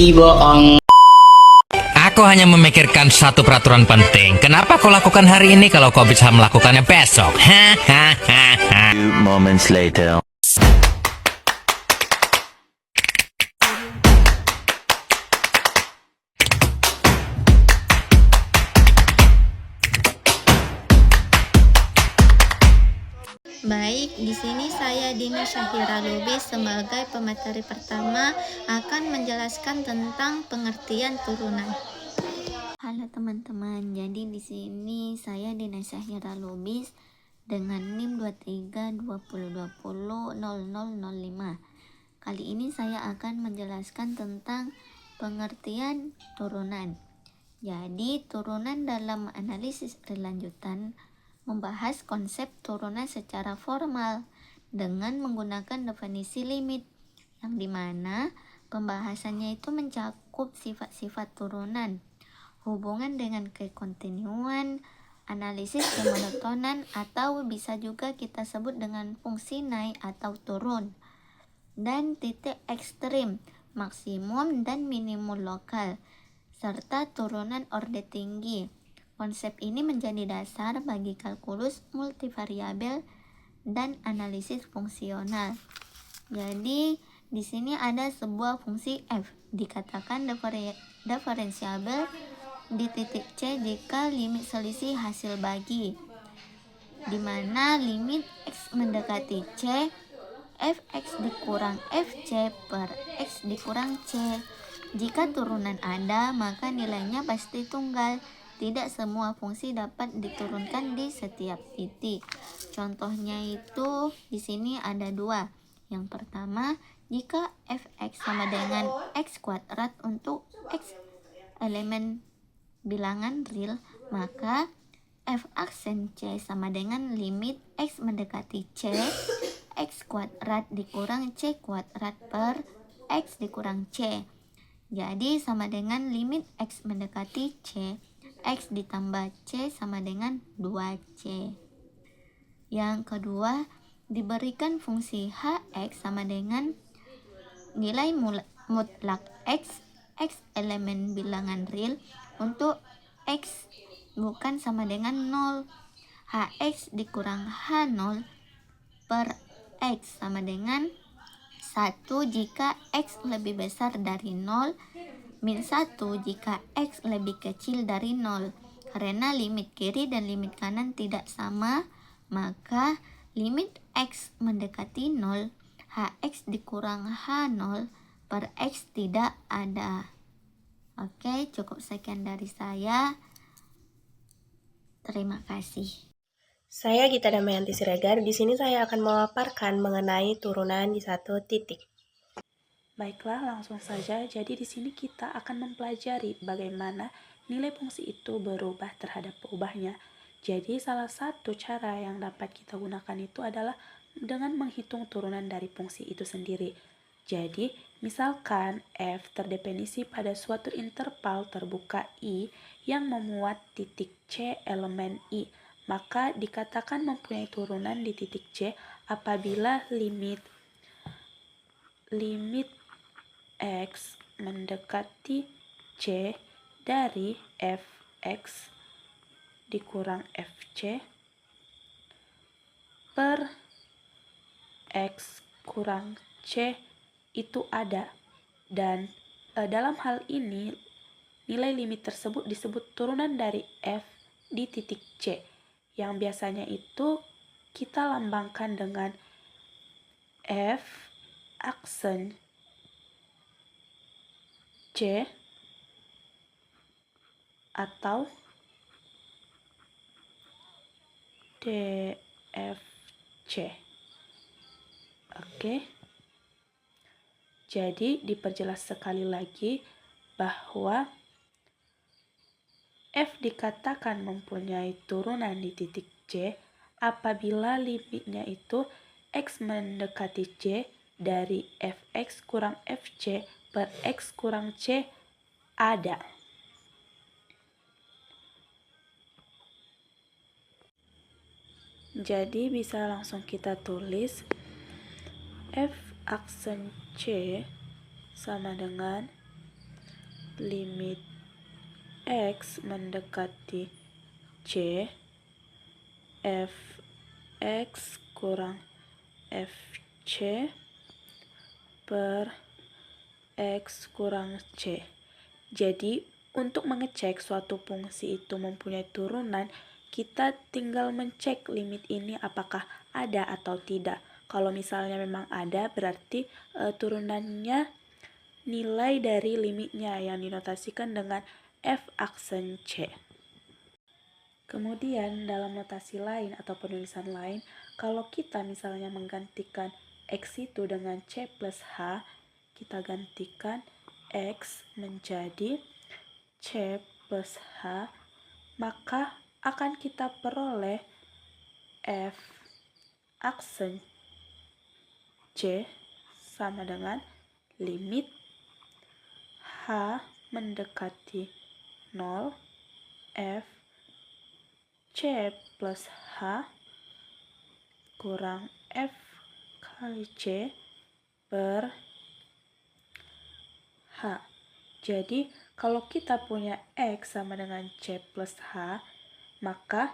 bohong. Aku hanya memikirkan satu peraturan penting. Kenapa kau lakukan hari ini kalau kau bisa melakukannya besok? Hahaha. Few moments later. Baik, di sini saya Dini Syahira Lubis sebagai pemateri pertama akan menjelaskan tentang pengertian turunan. Halo teman-teman, jadi di sini saya Dini Syahira Lubis dengan NIM 2320200005. Kali ini saya akan menjelaskan tentang pengertian turunan. Jadi, turunan dalam analisis berlanjutan membahas konsep turunan secara formal dengan menggunakan definisi limit, yang dimana pembahasannya itu mencakup sifat-sifat turunan, hubungan dengan kekontinuan, analisis kemonotonan, atau bisa juga kita sebut dengan fungsi naik atau turun, dan titik ekstrim, maksimum dan minimum lokal, serta turunan orde tinggi. Konsep ini menjadi dasar bagi kalkulus multivariabel dan analisis fungsional. Jadi, di sini ada sebuah fungsi f dikatakan diferensiabel di titik C jika limit selisih hasil bagi, di mana limit x mendekati C, fx dikurang fc per x dikurang c. Jika turunan ada, maka nilainya pasti tunggal. Tidak semua fungsi dapat diturunkan di setiap titik. Contohnya itu di sini ada dua. Yang pertama, jika fx sama dengan x kuadrat untuk x elemen bilangan real, maka f aksen c sama dengan limit x mendekati c, x kuadrat dikurang c kuadrat per x dikurang c. Jadi sama dengan limit x mendekati c, x ditambah c sama dengan 2c. Yang kedua, diberikan fungsi hx sama dengan nilai mutlak x elemen bilangan real untuk x bukan sama dengan 0. Hx dikurang h0 per x sama dengan 1 jika x lebih besar dari 0, min 1 jika x lebih kecil dari 0. Karena limit kiri dan limit kanan tidak sama, maka limit x mendekati 0, hx dikurang h0 per x tidak ada. Oke, cukup sekian dari saya. Terima kasih. Saya Gita Damayanti Siregar. Di sini saya akan memaparkan mengenai turunan di satu titik. Baiklah, langsung saja. Jadi di sini kita akan mempelajari bagaimana nilai fungsi itu berubah terhadap perubahannya. Jadi salah satu cara yang dapat kita gunakan itu adalah dengan menghitung turunan dari fungsi itu sendiri. Jadi, misalkan f terdefinisi pada suatu interval terbuka I yang memuat titik C elemen I, maka dikatakan mempunyai turunan di titik C apabila limit x mendekati C dari fx dikurang fc per x kurang c itu ada, dan dalam hal ini nilai limit tersebut disebut turunan dari f di titik C, yang biasanya itu kita lambangkan dengan f aksen C atau DFC. Oke. Jadi diperjelas sekali lagi bahwa f dikatakan mempunyai turunan di titik C apabila limitnya itu x mendekati C dari fx kurang fc per x kurang c ada. Jadi bisa langsung kita tulis f aksen C sama dengan limit X mendekati C, Fx kurang Fc per X kurang C. Jadi, untuk mengecek suatu fungsi itu mempunyai turunan, kita tinggal mencek limit ini apakah ada atau tidak. Kalau misalnya memang ada, berarti turunannya nilai dari limitnya yang dinotasikan dengan f aksen C. Kemudian dalam notasi lain atau penulisan lain, kalau kita misalnya menggantikan X itu dengan C plus H, kita gantikan X menjadi C plus H, maka akan kita peroleh F aksen C sama dengan limit H mendekati 0 F C plus H kurang F kali C per H. Jadi, kalau kita punya X sama dengan C plus H, maka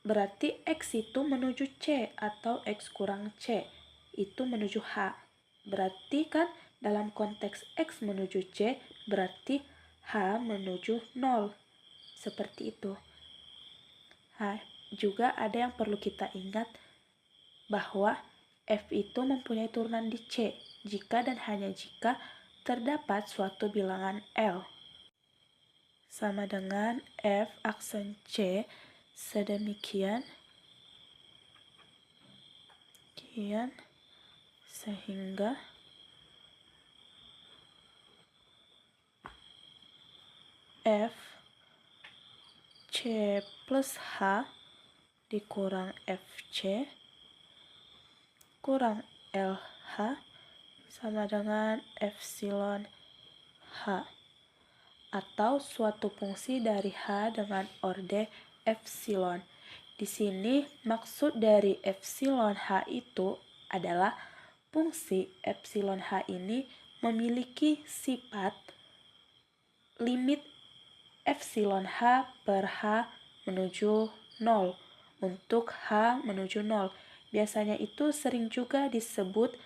berarti X itu menuju C atau X kurang C itu menuju H. Berarti kan dalam konteks X menuju C, berarti H menuju 0. Seperti itu. Nah, juga ada yang perlu kita ingat bahwa F itu mempunyai turunan di C jika dan hanya jika terdapat suatu bilangan L. Sama dengan F aksen C sedemikian sehingga F C plus H dikurang FC kurang LH sama dengan epsilon H, atau suatu fungsi dari H dengan orde epsilon. Di sini maksud dari epsilon H itu adalah fungsi epsilon H ini memiliki sifat limit epsilon H per H menuju 0 untuk H menuju 0. Biasanya itu sering juga disebut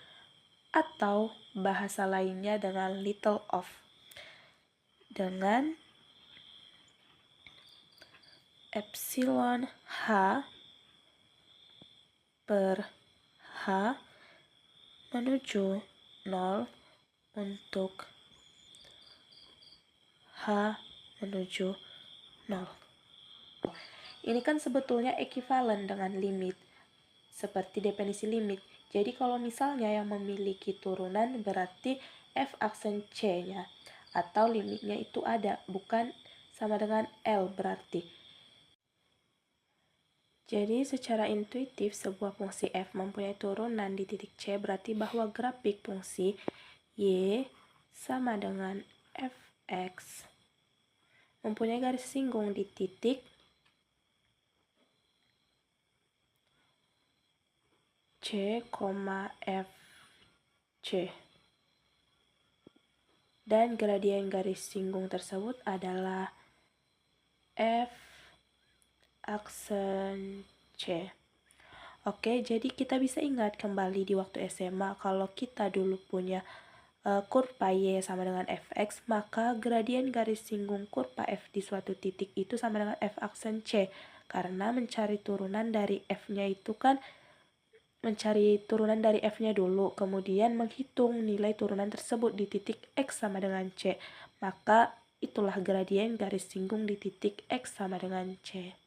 atau bahasa lainnya dengan little of. Dengan epsilon H per H menuju 0 untuk H menuju 0. Ini kan sebetulnya ekuivalen dengan limit, seperti definisi limit. Jadi kalau misalnya yang memiliki turunan berarti F aksen C-nya atau limitnya itu ada, bukan sama dengan L berarti. Jadi secara intuitif sebuah fungsi F mempunyai turunan di titik C berarti bahwa grafik fungsi Y sama dengan Fx mempunyai garis singgung di titik C, Fc. Dan gradien garis singgung tersebut adalah F aksen C. Oke, jadi kita bisa ingat kembali di waktu SMA kalau kita dulu punya kurva Y sama dengan Fx, maka gradien garis singgung kurva F di suatu titik itu sama dengan F aksen C. Karena mencari turunan dari F-nya itu kan mencari turunan dari F-nya dulu, kemudian menghitung nilai turunan tersebut di titik X sama dengan C. Maka itulah gradien garis singgung di titik X sama dengan C.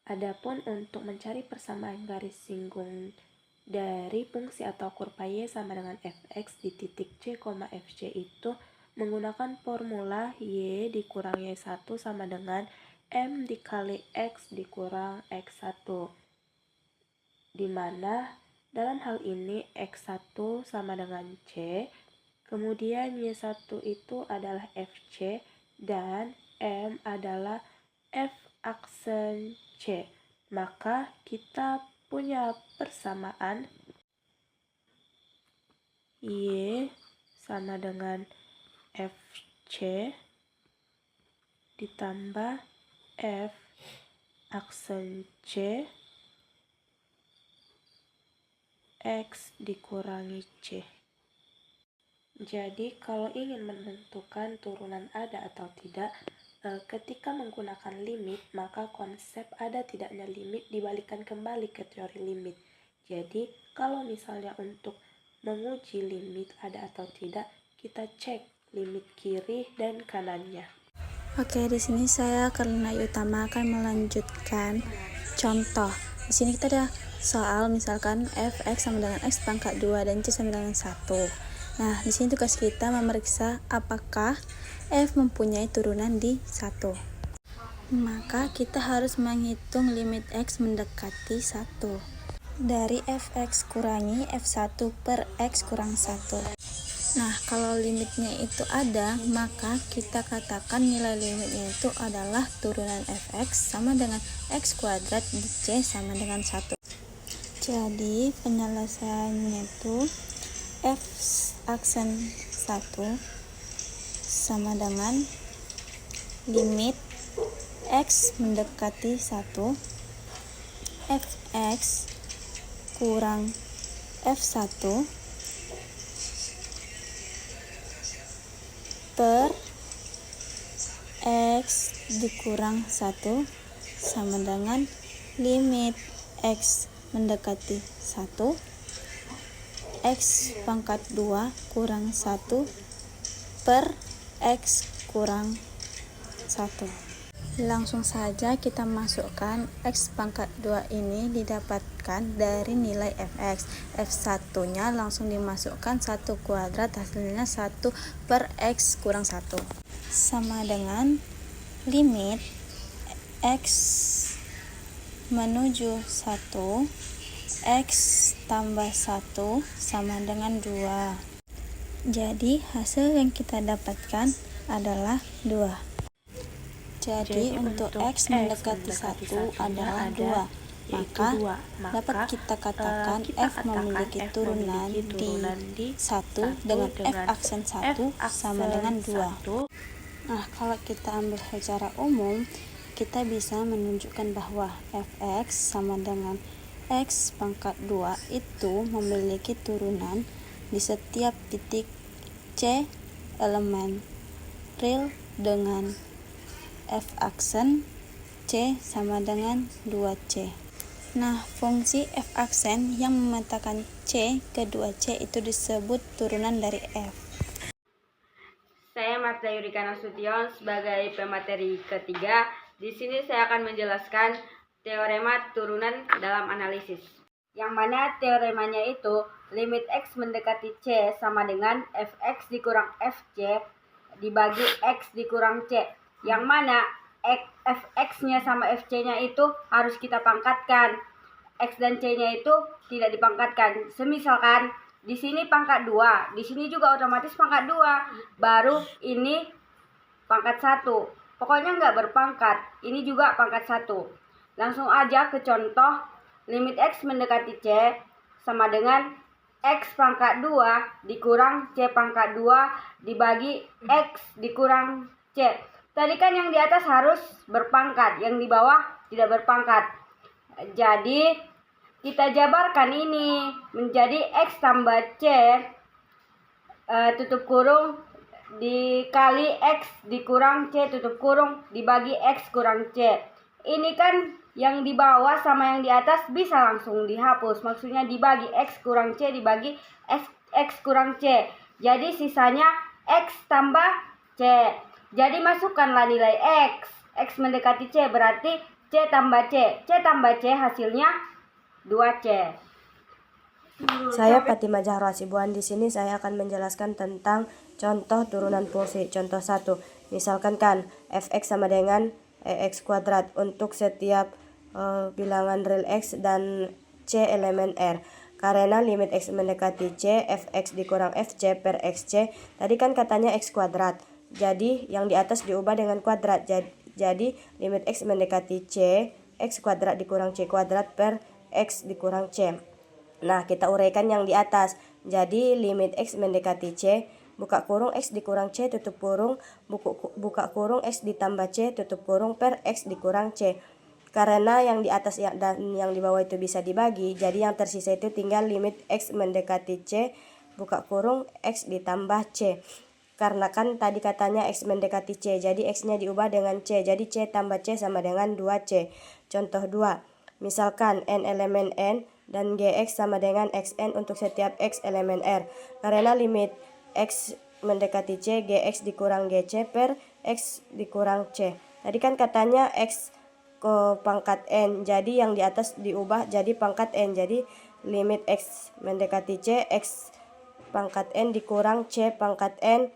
Adapun untuk mencari persamaan garis singgung dari fungsi atau kurva Y sama dengan Fx di titik C, Fc itu menggunakan formula Y dikurang Y1 sama dengan M dikali X dikurang X1. Di mana dalam hal ini X1 sama dengan C, kemudian Y1 itu adalah Fc, dan M adalah F aksen C. Maka kita punya persamaan Y sama dengan FC ditambah F aksen C X dikurangi C. Jadi kalau ingin menentukan turunan ada atau tidak, ketika menggunakan limit, maka konsep ada tidaknya limit dibalikan kembali ke teori limit. Jadi kalau misalnya untuk menguji limit ada atau tidak, kita cek limit kiri dan kanannya. Oke, di sini saya karena utama akan melanjutkan contoh. Di sini kita ada soal misalkan fx sama dengan x pangkat 2 dan c sama dengan 1. Nah, di sini tugas kita memeriksa apakah f mempunyai turunan di 1. Maka kita harus menghitung limit x mendekati 1. Dari fx kurangi f1 per x kurang 1. Nah, kalau limitnya itu ada, maka kita katakan nilai limitnya itu adalah turunan fx sama dengan x kuadrat di c sama dengan 1. Jadi, penyelesaiannya itu f aksen 1 sama dengan limit x mendekati 1 fx kurang f1 per x dikurang 1 sama dengan limit x mendekati 1 x pangkat 2 kurang 1 per x kurang 1. Langsung saja kita masukkan x pangkat 2 ini didapatkan dari nilai fx. F1 nya langsung dimasukkan 1 kuadrat, hasilnya 1 per x kurang 1 sama dengan limit x menuju 1 x tambah 1 sama dengan 2. Jadi hasil yang kita dapatkan adalah 2. Jadi untuk x mendekati 1 adalah 2. Maka dapat kita katakan f memiliki turunan di 1 dengan f aksen 1 sama dengan 2. Nah, kalau kita ambil secara umum, kita bisa menunjukkan bahwa fx sama dengan x pangkat 2 itu memiliki turunan di setiap titik C elemen real dengan f aksen C sama dengan 2C. Nah, fungsi f aksen yang memetakan C ke 2C itu disebut turunan dari f. Saya Marta Yurika Nasution sebagai pemateri ketiga. Di sini saya akan menjelaskan teorema turunan dalam analisis. Yang mana teoremanya itu limit x mendekati C sama dengan fx dikurang fc dibagi x dikurang c. Yang mana fx-nya sama fc-nya itu harus kita pangkatkan. X dan c-nya itu tidak dipangkatkan. Semisalkan di sini pangkat 2, di sini juga otomatis pangkat 2. Baru ini pangkat 1. Pokoknya nggak berpangkat. Ini juga pangkat 1. Langsung aja ke contoh, limit x mendekati C sama dengan x pangkat 2 dikurang C pangkat 2 dibagi x dikurang C. Tadi kan yang di atas harus berpangkat, yang di bawah tidak berpangkat. Jadi, kita jabarkan ini menjadi x tambah C tutup kurung dikali x dikurang C tutup kurung dibagi x kurang C. Ini kan yang di bawah sama yang di atas bisa langsung dihapus. Maksudnya dibagi x kurang C dibagi x kurang C. Jadi sisanya x tambah C. Jadi masukkanlah nilai x. X mendekati C berarti C tambah C. C tambah C hasilnya 2C. Saya Fatimah Zahra Hasibuan. Di sini saya akan menjelaskan tentang contoh turunan fungsi. Contoh 1. Misalkan kan fx sama dengan x kuadrat untuk setiap bilangan real x dan c elemen R. Karena limit x mendekati c, fx dikurang fc per xc. Tadi kan katanya x kuadrat. Jadi yang di atas diubah dengan kuadrat. Jadi limit x mendekati c, x kuadrat dikurang c kuadrat per x dikurang c. Nah, kita uraikan yang di atas. Jadi limit x mendekati c buka kurung X dikurang C tutup kurung buka kurung X ditambah C tutup kurung per X dikurang C. Karena yang di atas dan yang di bawah itu bisa dibagi, jadi yang tersisa itu tinggal limit X mendekati C buka kurung X ditambah C. Karena kan tadi katanya X mendekati C, jadi X-nya diubah dengan C, jadi C tambah C sama dengan 2C. Contoh 2, misalkan N elemen N dan GX sama dengan XN untuk setiap X elemen R. Karena limit X mendekati C, GX dikurang GC per X dikurang C. Tadi kan katanya X ke pangkat N, jadi yang di atas diubah jadi pangkat N, jadi limit X mendekati C, X pangkat N dikurang C pangkat N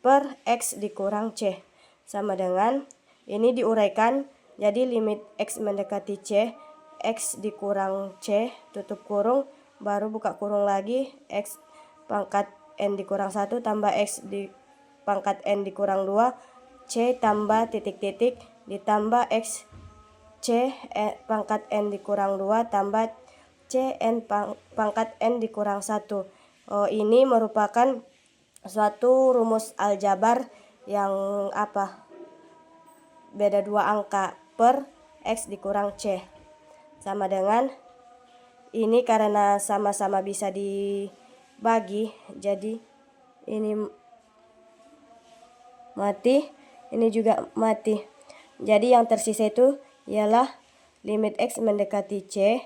per X dikurang C sama dengan ini diuraikan, jadi limit X mendekati C, X dikurang C tutup kurung baru buka kurung lagi X pangkat N dikurang 1 tambah X di pangkat N dikurang 2 C tambah titik-titik ditambah X C pangkat N dikurang 2 tambah C N pangkat N dikurang 1. Ini merupakan suatu rumus aljabar yang beda 2 angka per X dikurang C sama dengan ini karena sama-sama bisa dibagi, jadi ini mati, ini juga mati. Jadi yang tersisa itu ialah limit X mendekati C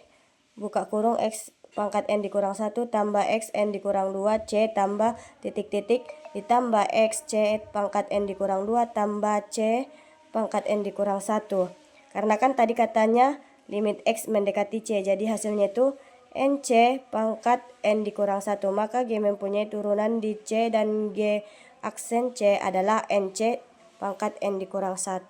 buka kurung X pangkat N dikurang 1 tambah X N dikurang 2 C tambah titik-titik ditambah X C pangkat N dikurang 2 tambah C pangkat N dikurang 1. Karena kan tadi katanya limit X mendekati C, jadi hasilnya itu NC pangkat N dikurang 1, maka G mempunyai turunan di C dan G aksen C adalah NC pangkat N dikurang 1.